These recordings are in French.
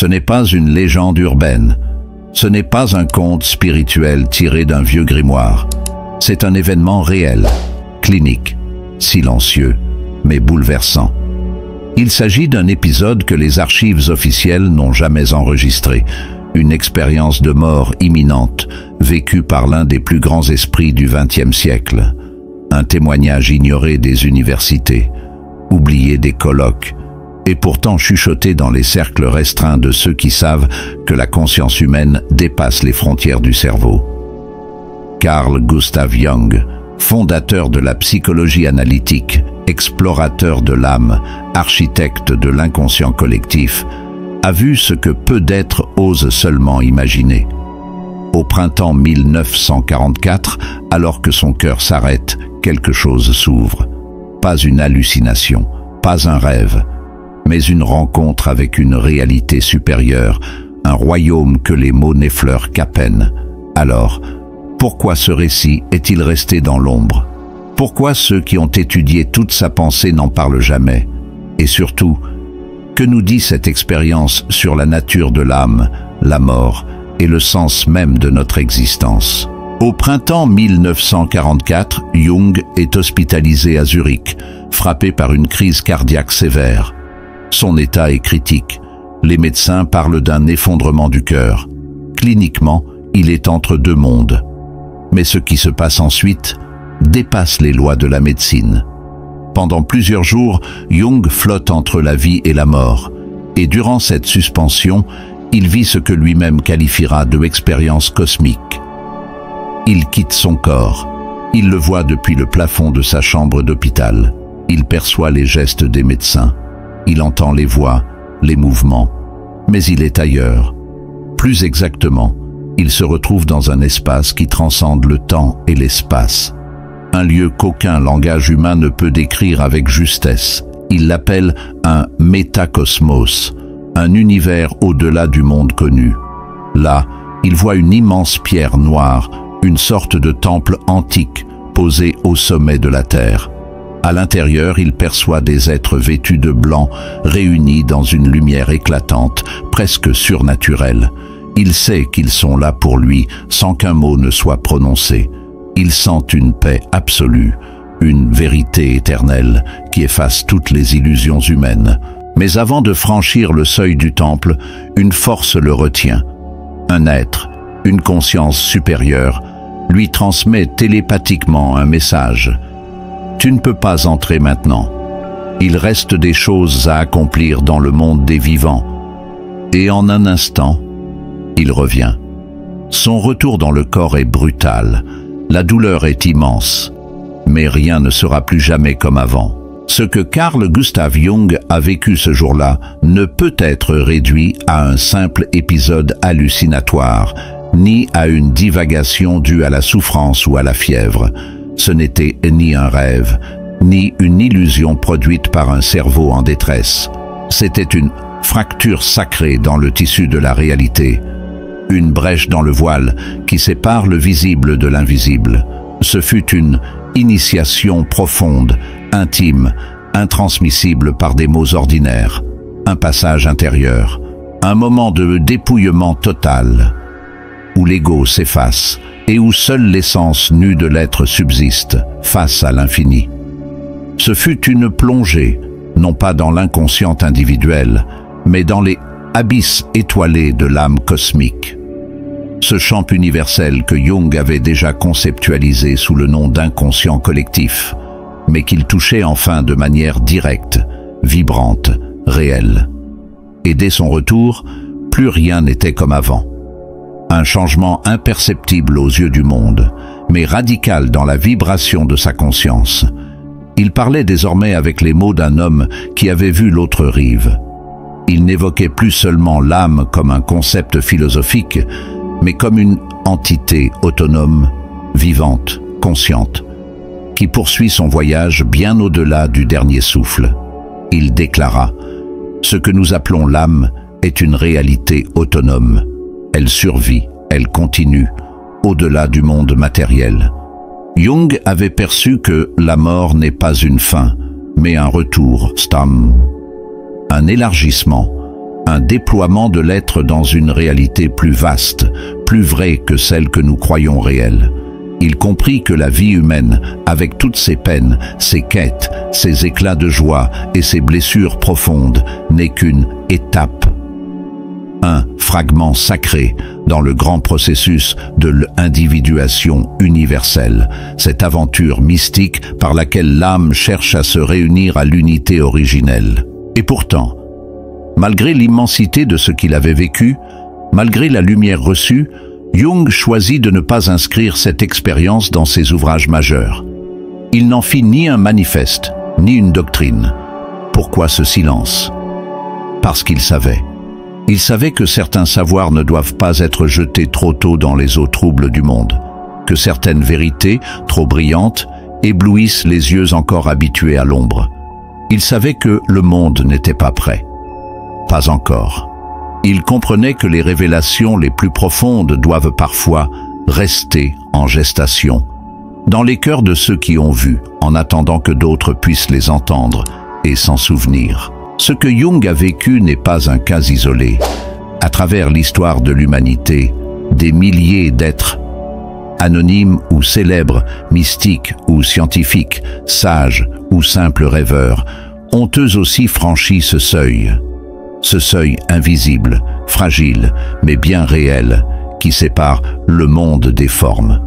Ce n'est pas une légende urbaine. Ce n'est pas un conte spirituel tiré d'un vieux grimoire. C'est un événement réel, clinique, silencieux, mais bouleversant. Il s'agit d'un épisode que les archives officielles n'ont jamais enregistré, une expérience de mort imminente, vécue par l'un des plus grands esprits du XXe siècle. Un témoignage ignoré des universités, oublié des colloques, et pourtant chuchoté dans les cercles restreints de ceux qui savent que la conscience humaine dépasse les frontières du cerveau. Carl Gustav Jung, fondateur de la psychologie analytique, explorateur de l'âme, architecte de l'inconscient collectif, a vu ce que peu d'êtres osent seulement imaginer. Au printemps 1944, alors que son cœur s'arrête, quelque chose s'ouvre. Pas une hallucination, pas un rêve, mais une rencontre avec une réalité supérieure, un royaume que les mots n'effleurent qu'à peine. Alors, pourquoi ce récit est-il resté dans l'ombre? Pourquoi ceux qui ont étudié toute sa pensée n'en parlent jamais? Et surtout, que nous dit cette expérience sur la nature de l'âme, la mort et le sens même de notre existence? Au printemps 1944, Jung est hospitalisé à Zurich, frappé par une crise cardiaque sévère. Son état est critique. Les médecins parlent d'un effondrement du cœur. Cliniquement, il est entre deux mondes. Mais ce qui se passe ensuite dépasse les lois de la médecine. Pendant plusieurs jours, Jung flotte entre la vie et la mort. Et durant cette suspension, il vit ce que lui-même qualifiera de expérience cosmique. Il quitte son corps. Il le voit depuis le plafond de sa chambre d'hôpital. Il perçoit les gestes des médecins. Il entend les voix, les mouvements. Mais il est ailleurs. Plus exactement, il se retrouve dans un espace qui transcende le temps et l'espace. Un lieu qu'aucun langage humain ne peut décrire avec justesse. Il l'appelle un métacosmos, un univers au-delà du monde connu. Là, il voit une immense pierre noire, une sorte de temple antique posé au sommet de la terre. À l'intérieur, il perçoit des êtres vêtus de blanc, réunis dans une lumière éclatante, presque surnaturelle. Il sait qu'ils sont là pour lui, sans qu'un mot ne soit prononcé. Il sent une paix absolue, une vérité éternelle qui efface toutes les illusions humaines. Mais avant de franchir le seuil du temple, une force le retient. Un être, une conscience supérieure, lui transmet télépathiquement un message. Tu ne peux pas entrer maintenant. Il reste des choses à accomplir dans le monde des vivants. Et en un instant, il revient. Son retour dans le corps est brutal. La douleur est immense. Mais rien ne sera plus jamais comme avant. Ce que Carl Gustav Jung a vécu ce jour-là ne peut être réduit à un simple épisode hallucinatoire, ni à une divagation due à la souffrance ou à la fièvre. Ce n'était ni un rêve, ni une illusion produite par un cerveau en détresse. C'était une fracture sacrée dans le tissu de la réalité, une brèche dans le voile qui sépare le visible de l'invisible. Ce fut une initiation profonde, intime, intransmissible par des mots ordinaires, un passage intérieur, un moment de dépouillement total, où l'ego s'efface et où seule l'essence nue de l'être subsiste face à l'infini. Ce fut une plongée, non pas dans l'inconscient individuel, mais dans les abysses étoilés de l'âme cosmique. Ce champ universel que Jung avait déjà conceptualisé sous le nom d'inconscient collectif, mais qu'il touchait enfin de manière directe, vibrante, réelle. Et dès son retour, plus rien n'était comme avant. Un changement imperceptible aux yeux du monde, mais radical dans la vibration de sa conscience. Il parlait désormais avec les mots d'un homme qui avait vu l'autre rive. Il n'évoquait plus seulement l'âme comme un concept philosophique, mais comme une entité autonome, vivante, consciente, qui poursuit son voyage bien au-delà du dernier souffle. Il déclara « Ce que nous appelons l'âme est une réalité autonome. Elle survit, elle continue, au-delà du monde matériel. » Jung avait perçu que la mort n'est pas une fin, mais un retour, Stamm, un élargissement, un déploiement de l'être dans une réalité plus vaste, plus vraie que celle que nous croyons réelle. Il comprit que la vie humaine, avec toutes ses peines, ses quêtes, ses éclats de joie et ses blessures profondes, n'est qu'une étape, un fragment sacré dans le grand processus de l'individuation universelle, cette aventure mystique par laquelle l'âme cherche à se réunir à l'unité originelle. Et pourtant, malgré l'immensité de ce qu'il avait vécu, malgré la lumière reçue, Jung choisit de ne pas inscrire cette expérience dans ses ouvrages majeurs. Il n'en fit ni un manifeste, ni une doctrine. Pourquoi ce silence? Parce qu'il savait. Il savait que certains savoirs ne doivent pas être jetés trop tôt dans les eaux troubles du monde, que certaines vérités, trop brillantes, éblouissent les yeux encore habitués à l'ombre. Il savait que le monde n'était pas prêt. Pas encore. Il comprenait que les révélations les plus profondes doivent parfois rester en gestation, dans les cœurs de ceux qui ont vu, en attendant que d'autres puissent les entendre et s'en souvenir. Ce que Jung a vécu n'est pas un cas isolé. À travers l'histoire de l'humanité, des milliers d'êtres, anonymes ou célèbres, mystiques ou scientifiques, sages ou simples rêveurs, ont eux aussi franchi ce seuil invisible, fragile, mais bien réel, qui sépare le monde des formes,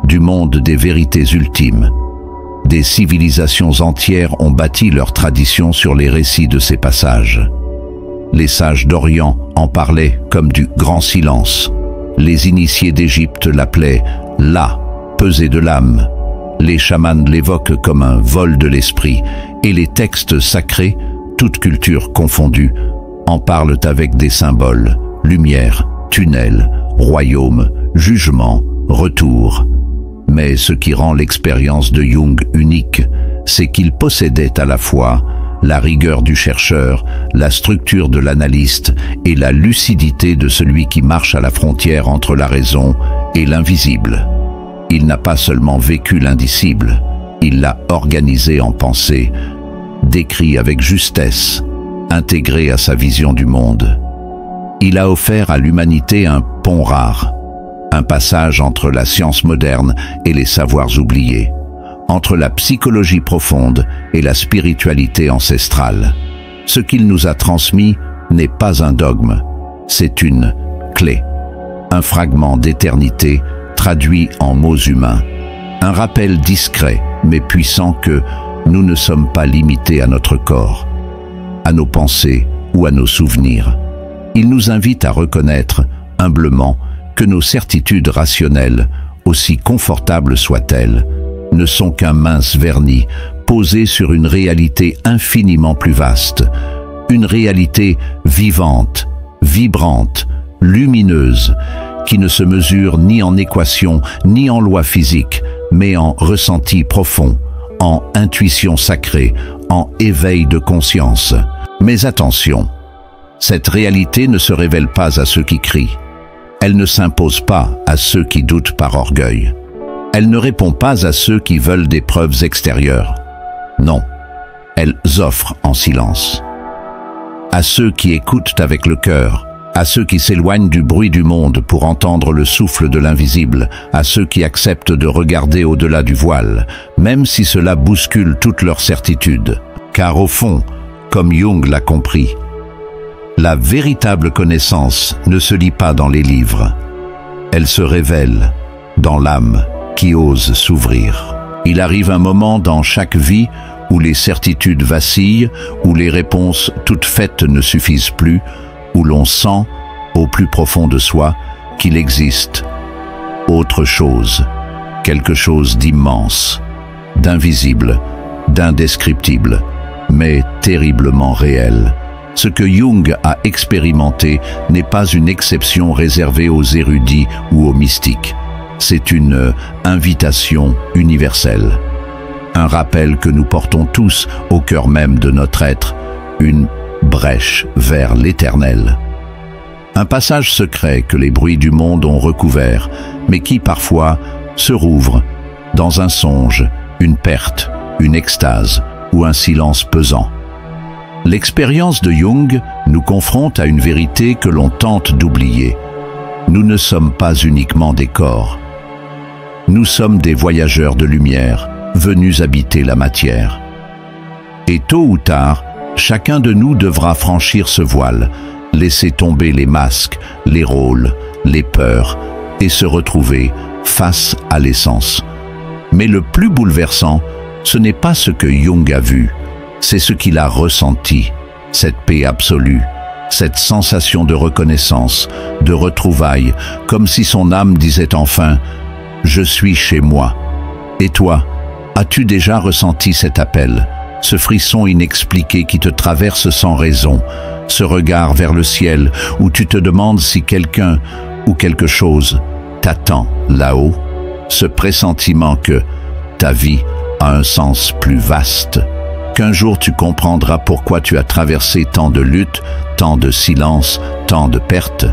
du monde des vérités ultimes. Des civilisations entières ont bâti leur tradition sur les récits de ces passages. Les sages d'Orient en parlaient comme du grand silence. Les initiés d'Égypte l'appelaient la pesée de l'âme. Les chamans l'évoquent comme un vol de l'esprit, et les textes sacrés, toutes cultures confondues, en parlent avec des symboles, lumière, tunnel, royaume, jugement, retour. Mais ce qui rend l'expérience de Jung unique, c'est qu'il possédait à la fois la rigueur du chercheur, la structure de l'analyste et la lucidité de celui qui marche à la frontière entre la raison et l'invisible. Il n'a pas seulement vécu l'indicible, il l'a organisé en pensée, décrit avec justesse, intégré à sa vision du monde. Il a offert à l'humanité un pont rare, un passage entre la science moderne et les savoirs oubliés, entre la psychologie profonde et la spiritualité ancestrale. Ce qu'il nous a transmis n'est pas un dogme, c'est une clé, un fragment d'éternité traduit en mots humains, un rappel discret mais puissant que nous ne sommes pas limités à notre corps, à nos pensées ou à nos souvenirs. Il nous invite à reconnaître, humblement, que nos certitudes rationnelles, aussi confortables soient-elles, ne sont qu'un mince vernis posé sur une réalité infiniment plus vaste, une réalité vivante, vibrante, lumineuse, qui ne se mesure ni en équations, ni en lois physiques, mais en ressenti profond, en intuition sacrée, en éveil de conscience. Mais attention, cette réalité ne se révèle pas à ceux qui crient. Elle ne s'impose pas à ceux qui doutent par orgueil. Elle ne répond pas à ceux qui veulent des preuves extérieures. Non, elle offre en silence. À ceux qui écoutent avec le cœur, à ceux qui s'éloignent du bruit du monde pour entendre le souffle de l'invisible, à ceux qui acceptent de regarder au-delà du voile, même si cela bouscule toutes leurs certitudes. Car au fond, comme Jung l'a compris, la véritable connaissance ne se lit pas dans les livres. Elle se révèle dans l'âme qui ose s'ouvrir. Il arrive un moment dans chaque vie où les certitudes vacillent, où les réponses toutes faites ne suffisent plus, où l'on sent, au plus profond de soi, qu'il existe autre chose, quelque chose d'immense, d'invisible, d'indescriptible, mais terriblement réel. Ce que Jung a expérimenté n'est pas une exception réservée aux érudits ou aux mystiques. C'est une invitation universelle. Un rappel que nous portons tous au cœur même de notre être, une brèche vers l'éternel. Un passage secret que les bruits du monde ont recouvert, mais qui parfois se rouvre dans un songe, une perte, une extase ou un silence pesant. L'expérience de Jung nous confronte à une vérité que l'on tente d'oublier. Nous ne sommes pas uniquement des corps. Nous sommes des voyageurs de lumière, venus habiter la matière. Et tôt ou tard, chacun de nous devra franchir ce voile, laisser tomber les masques, les rôles, les peurs, et se retrouver face à l'essence. Mais le plus bouleversant, ce n'est pas ce que Jung a vu, c'est ce qu'il a ressenti, cette paix absolue, cette sensation de reconnaissance, de retrouvailles, comme si son âme disait enfin « Je suis chez moi ». Et toi, as-tu déjà ressenti cet appel, ce frisson inexpliqué qui te traverse sans raison, ce regard vers le ciel où tu te demandes si quelqu'un ou quelque chose t'attend là-haut, ce pressentiment que ta vie a un sens plus vaste, qu'un jour tu comprendras pourquoi tu as traversé tant de luttes, tant de silences, tant de pertes.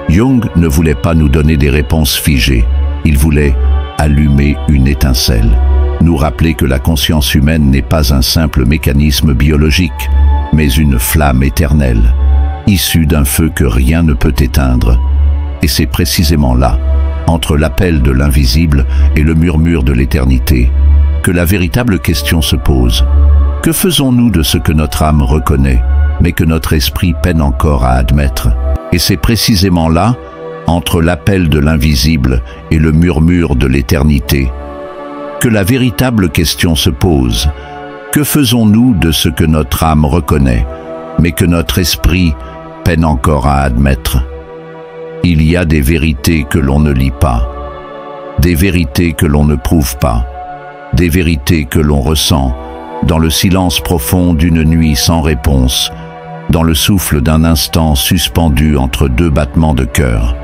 Jung ne voulait pas nous donner des réponses figées, il voulait allumer une étincelle, nous rappeler que la conscience humaine n'est pas un simple mécanisme biologique, mais une flamme éternelle, issue d'un feu que rien ne peut éteindre. Et c'est précisément là, entre l'appel de l'invisible et le murmure de l'éternité, que la véritable question se pose. Que faisons-nous de ce que notre âme reconnaît, mais que notre esprit peine encore à admettre? Et c'est précisément là, entre l'appel de l'invisible et le murmure de l'éternité, que la véritable question se pose. Que faisons-nous de ce que notre âme reconnaît, mais que notre esprit peine encore à admettre? Il y a des vérités que l'on ne lit pas, des vérités que l'on ne prouve pas, des vérités que l'on ressent dans le silence profond d'une nuit sans réponse, dans le souffle d'un instant suspendu entre deux battements de cœur.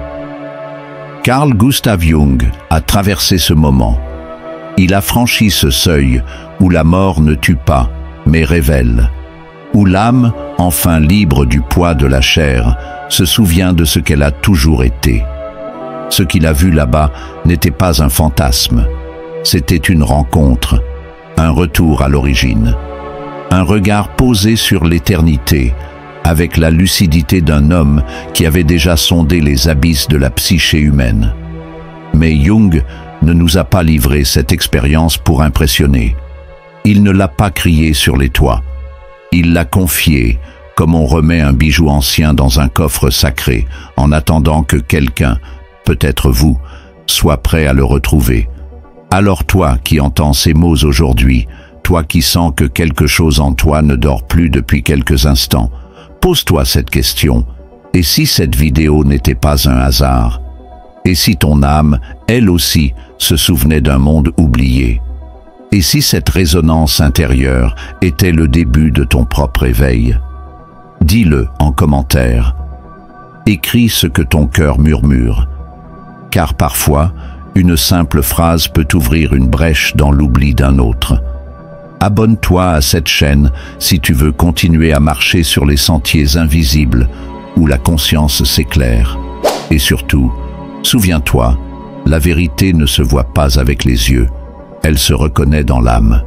Carl Gustav Jung a traversé ce moment. Il a franchi ce seuil où la mort ne tue pas, mais révèle, où l'âme, enfin libre du poids de la chair, se souvient de ce qu'elle a toujours été. Ce qu'il a vu là-bas n'était pas un fantasme, c'était une rencontre, un retour à l'origine, un regard posé sur l'éternité, avec la lucidité d'un homme qui avait déjà sondé les abysses de la psyché humaine. Mais Jung ne nous a pas livré cette expérience pour impressionner. Il ne l'a pas crié sur les toits. Il l'a confié, comme on remet un bijou ancien dans un coffre sacré, en attendant que quelqu'un, peut-être vous, soit prêt à le retrouver. Alors toi qui entends ces mots aujourd'hui, toi qui sens que quelque chose en toi ne dort plus depuis quelques instants, pose-toi cette question. Et si cette vidéo n'était pas un hasard? Et si ton âme, elle aussi, se souvenait d'un monde oublié? Et si cette résonance intérieure était le début de ton propre éveil? Dis-le en commentaire. Écris ce que ton cœur murmure. Car parfois, une simple phrase peut ouvrir une brèche dans l'oubli d'un autre. Abonne-toi à cette chaîne si tu veux continuer à marcher sur les sentiers invisibles où la conscience s'éclaire. Et surtout, souviens-toi, la vérité ne se voit pas avec les yeux, elle se reconnaît dans l'âme.